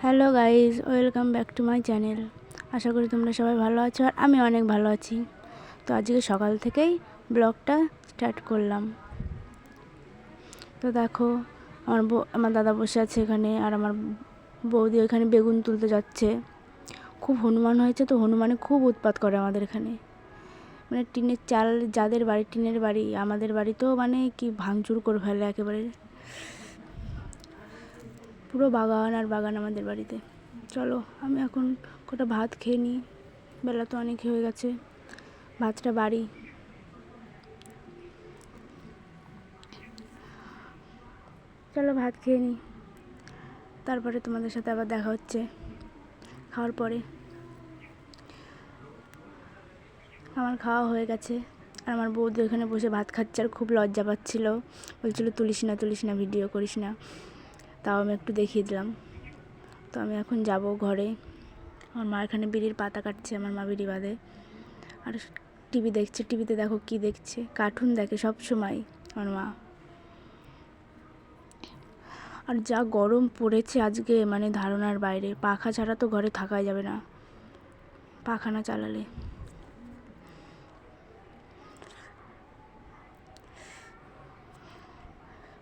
Hello guys, welcome back to my channel. আশা করি তোমরা সবাই ভালো আছো আর আমি অনেক ভালো আছি। তো আজকে সকাল থেকেই ব্লগটা স্টার্ট করলাম। তো দেখো আমার দাদা বসে আছে এখানে, আর আমার বৌদি এখানে বেগুন তুলতে যাচ্ছে। খুব হনুমান হয়েছে, তো হনুমানে খুব উৎপাত করে আমাদের এখানে। মানে টিনের চাল, যাদের বাড়ি টিনের বাড়ি, আমাদের বাড়িতেও মানে কি ভাঙচুর করে ফেলে একেবারে। পুরো বাগান আর বাগান আমাদের বাড়িতে। চলো আমি এখন কটা ভাত খেয়ে নিই, বেলা তো অনেক হয়ে গেছে। ভাতটা বাড়ি। চলো ভাত খেয়ে নিই, তারপরে তোমাদের সাথে আবার দেখা হচ্ছে খাওয়ার পরে। আমার খাওয়া হয়ে গেছে, আর আমার বৌদি ওখানে বসে ভাত খাচ্ছে আর খুব লজ্জা পাচ্ছিল, বলছিল তুলিস না ভিডিও করিস না। তাও আমি একটু দেখিয়ে দিলাম। তো আমি এখন যাব ঘরে। আমার মা এখানে বিড়ির পাতা কাটছে, আমার মা বিড়ি বাঁধে আর টিভি দেখছে। টিভিতে দেখো কি দেখছে, কার্টুন দেখে সব সময় আমার মা। আর যা গরম পড়েছে আজকে, মানে ধারণার বাইরে। পাখা ছাড়া তো ঘরে থাকাই যাবে না, পাখা না চালালে।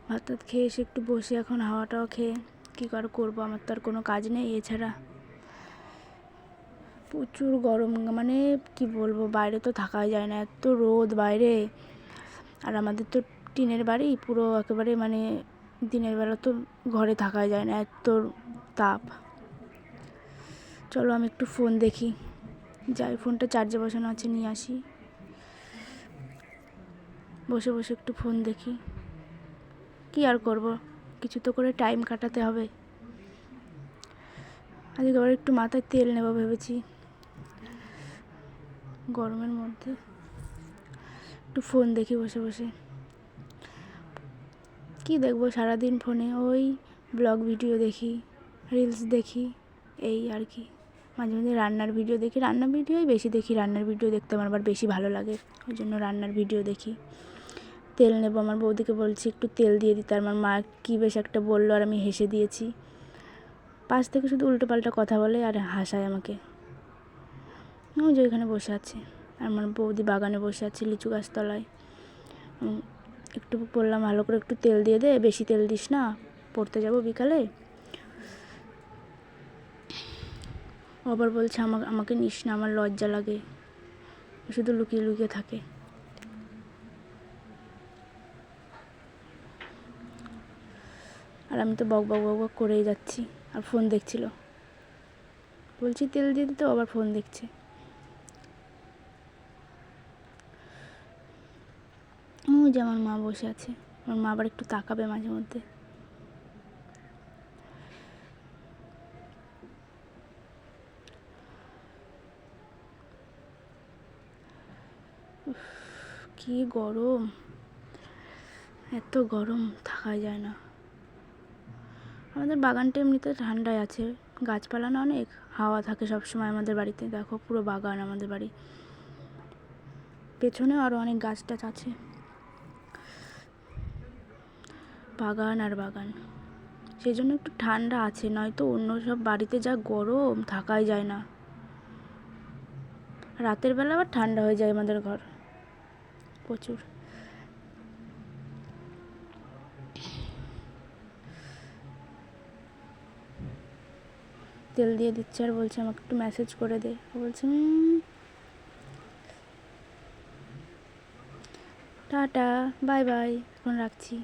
ভাত টাত খেয়ে এসে একটু বসে এখন হাওয়াটাও খেয়ে কী করবো, আমার তো আর কোনো কাজ নেই এছাড়া। প্রচুর গরম, মানে কি বলবো, বাইরে তো থাকাই যায় না, এত রোদ বাইরে। আর আমাদের তো টিনের বাড়ি পুরো, একেবারে মানে দিনের বেলা তো ঘরে থাকাই যায় না, এত তাপ। চলো আমি একটু ফোন দেখি, যাই ফোনটা চার্জে বসানো আছে নিয়ে আসি। বসে বসে একটু ফোন দেখি, কি আর করব, কিছু তো করে টাইম কাটাতে হবে। আজকে আবার একটু মাথায় তেল নেব ভেবেছি, গরমের মধ্যে একটু ফোন দেখি বসে বসে। কি দেখবো সারাদিন ফোনে, ওই ব্লগ ভিডিও দেখি, রিলস দেখি, এই আর কি। মাঝে মাঝে রান্নার ভিডিও দেখি, রান্নার ভিডিওই বেশি দেখি। রান্নার ভিডিও দেখতে আমার আবার বেশি ভালো লাগে, ওই জন্য রান্নার ভিডিও দেখি। তেল নেব, আমার বৌদিকে বলছি একটু তেল দিয়ে দিতে, আর আমার মা কী বেশ একটা বললো আর আমি হেসে দিয়েছি। পাশ থেকে শুধু উল্টোপাল্টা কথা বলে আর হাসায় আমাকে। ওই যে ওইখানে বসে আছে, আর আমার বৌদি বাগানে বসে আছে লিচু গাছতলায়। একটু বললাম ভালো করে একটু তেল দিয়ে দে, বেশি তেল দিস না, পড়তে যাব বিকালে। আবার বলছে আমাকে নিস না, আমার লজ্জা লাগে, শুধু লুকিয়ে লুকিয়ে থাকে। আর আমি তো বক বক বক বক করেই যাচ্ছি, আর ফোন দেখছিল। বলছি তেল দিয়ে দিতে, আবার ফোন দেখছে। ওই যে আমার মা বসে আছে, আমার মা আবার একটু তাকাবে মাঝে মধ্যে। কি গরম, এত গরম থাকা যায় না। আমাদের বাগানটা এমনিতে ঠান্ডায় আছে, গাছপালা না অনেক, হাওয়া থাকে সবসময় আমাদের বাড়িতে। দেখো পুরো বাগান আমাদের বাড়ি, পেছনেও আরও অনেক গাছ টাছ আছে, বাগান আর বাগান। সেই জন্য একটু ঠান্ডা আছে, নয়তো অন্য সব বাড়িতে যা গরম থাকাই যায় না। রাতের বেলা আবার ঠান্ডা হয়ে যায় আমাদের ঘর প্রচুর। তেল দিয়ে দিচ্ছে আর বলছে আমাকে একটু মেসেজ করে দে। বলছে টাটা বাই বাই, এখন রাখছি।